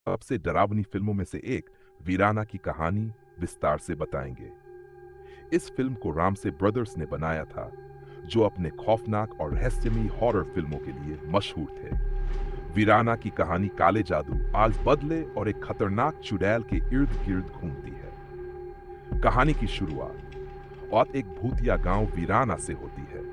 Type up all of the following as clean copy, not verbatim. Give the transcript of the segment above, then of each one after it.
सबसे डरावनी फिल्मों में से एक वीराना की कहानी विस्तार से बताएंगे। इस फिल्म को रामसे ब्रदर्स ने बनाया था, जो अपने खौफनाक और रहस्यमयी हॉरर फिल्मों के लिए मशहूर थे। वीराना की कहानी काले जादू, आज बदले और एक खतरनाक चुड़ैल के इर्द गिर्द घूमती है। कहानी की शुरुआत और एक भूतिया गांव वीराना से होती है,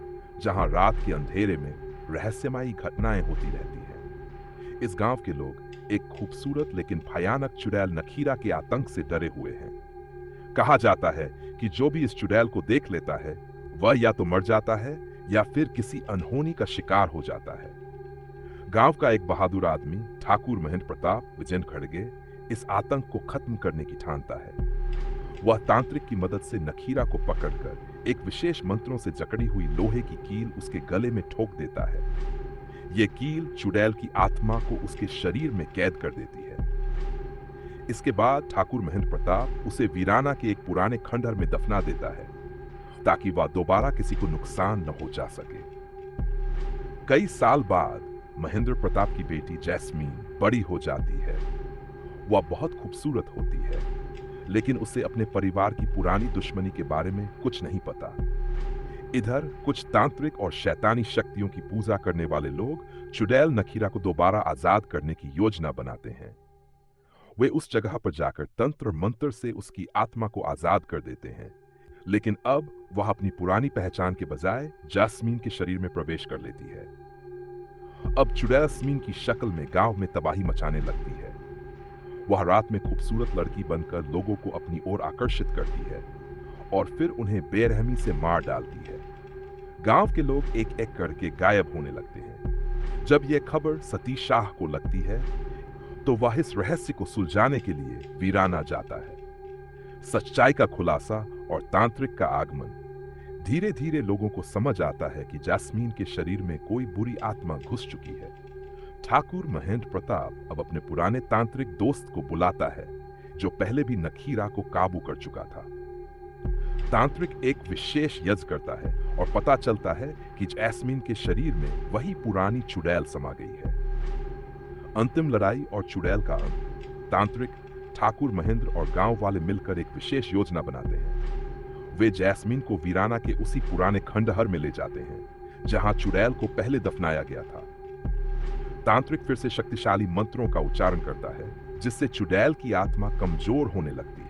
जहां रात के अंधेरे में रहस्यमयी घटनाएं होती रहती हैं। इस गांव के लोग एक खूबसूरत लेकिन भयानक चुड़ैल नखीरा के आतंक से डरे हुए हैं। कहा जाता है कि जो भी इस चुड़ैल को देख लेता है, वह या तो मर जाता है या फिर किसी अनहोनी का शिकार हो जाता है। गांव का एक बहादुर आदमी ठाकुर महेंद्र प्रताप विजन खड़गे इस आतंक को खत्म करने की ठानता है। वह तांत्रिक की मदद से नखीरा को पकड़कर एक विशेष मंत्रों से जकड़ी हुई लोहे की कील उसके गले में ठोक देता है। यह कील चुड़ैल की आत्मा को उसके शरीर में कैद कर देती है। इसके बाद ठाकुर महेंद्र प्रताप उसे वीराना के एक पुराने खंडहर में दफना देता है, ताकि वह दोबारा किसी को नुकसान न पहुंचा सके। कई साल बाद महेंद्र प्रताप की बेटी जैस्मीन बड़ी हो जाती है। वह बहुत खूबसूरत होती है, लेकिन उसे अपने परिवार की पुरानी दुश्मनी के बारे में कुछ नहीं पता। इधर कुछ तांत्रिक और शैतानी शक्तियों की पूजा करने वाले लोग चुड़ैल नखीरा को दोबारा आजाद करने की योजना बनाते हैं। वे उस जगह पर जाकर तंत्र मंत्र से उसकी आत्मा को आजाद कर देते हैं, लेकिन अब वह अपनी पुरानी पहचान के बजाय जास्मीन के शरीर में प्रवेश कर लेती है। अब चुड़ैल यास्मीन की शक्ल में गांव में तबाही मचाने लगती है। वह रात में खूबसूरत लड़की बनकर लोगों को अपनी ओर आकर्षित करती है और फिर उन्हें बेरहमी से मार डालती है। गांव के लोग एक एक करके गायब होने लगते हैं। जब यह खबर सतीश शाह को लगती है, तो वह इस रहस्य को सुलझाने के लिए वीराना जाता है। सच्चाई का खुलासा और तांत्रिक का आगमन। धीरे धीरे लोगों को समझ आता है कि जास्मीन के शरीर में कोई बुरी आत्मा घुस चुकी है। ठाकुर महेंद्र प्रताप अब अपने पुराने तांत्रिक दोस्त को बुलाता है, जो पहले भी नखीरा को काबू कर चुका था। तांत्रिक एक विशेष यज्ञ करता है और पता चलता है कि जैस्मीन के शरीर में वही पुरानी चुड़ैल समा गई है। अंतिम लड़ाई और चुड़ैल का अंत। तांत्रिक, ठाकुर महेंद्र और गांव वाले मिलकर एक विशेष योजना बनाते हैं। वे जैस्मीन को वीराना के उसी पुराने खंडहर में ले जाते हैं, जहां चुड़ैल को पहले दफनाया गया था। तांत्रिक फिर से शक्तिशाली मंत्रों का उच्चारण करता है, जिससे चुड़ैल की आत्मा कमजोर होने लगती है।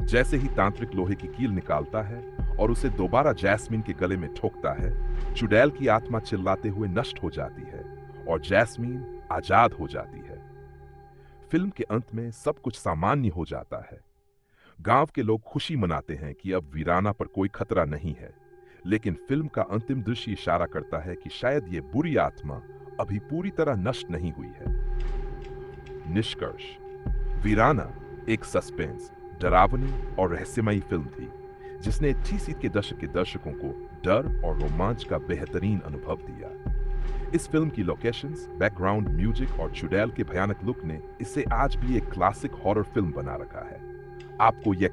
जैसे ही तांत्रिक लोहे की कील निकालता है और उसे दोबारा जैस्मीन के गले में ठोकता है, चुड़ैल की आत्मा चिल्लाते हुए नष्ट हो जाती है और जैस्मीन आजाद हो जाती है। फिल्म के अंत में सब कुछ सामान्य हो जाता है। गांव के लोग खुशी मनाते हैं कि अब वीराना पर कोई खतरा नहीं है, लेकिन फिल्म का अंतिम दृश्य इशारा करता है कि शायद ये बुरी आत्मा अभी पूरी तरह नष्ट नहीं हुई है। निष्कर्ष: वीराना एक सस्पेंस, डरावनी और रहस्यमयी फिल्म थी, जिसने 80 के दशक के दर्शकों को डर और रोमांच का बेहतरीन अनुभव दिया। इस फिल्म की लोकेशंस, बैकग्राउंड म्यूजिक और चुड़ैल के भयानक लुक ने इसे आज भी एक क्लासिक हॉरर फिल्म बना रखा है। आपको यह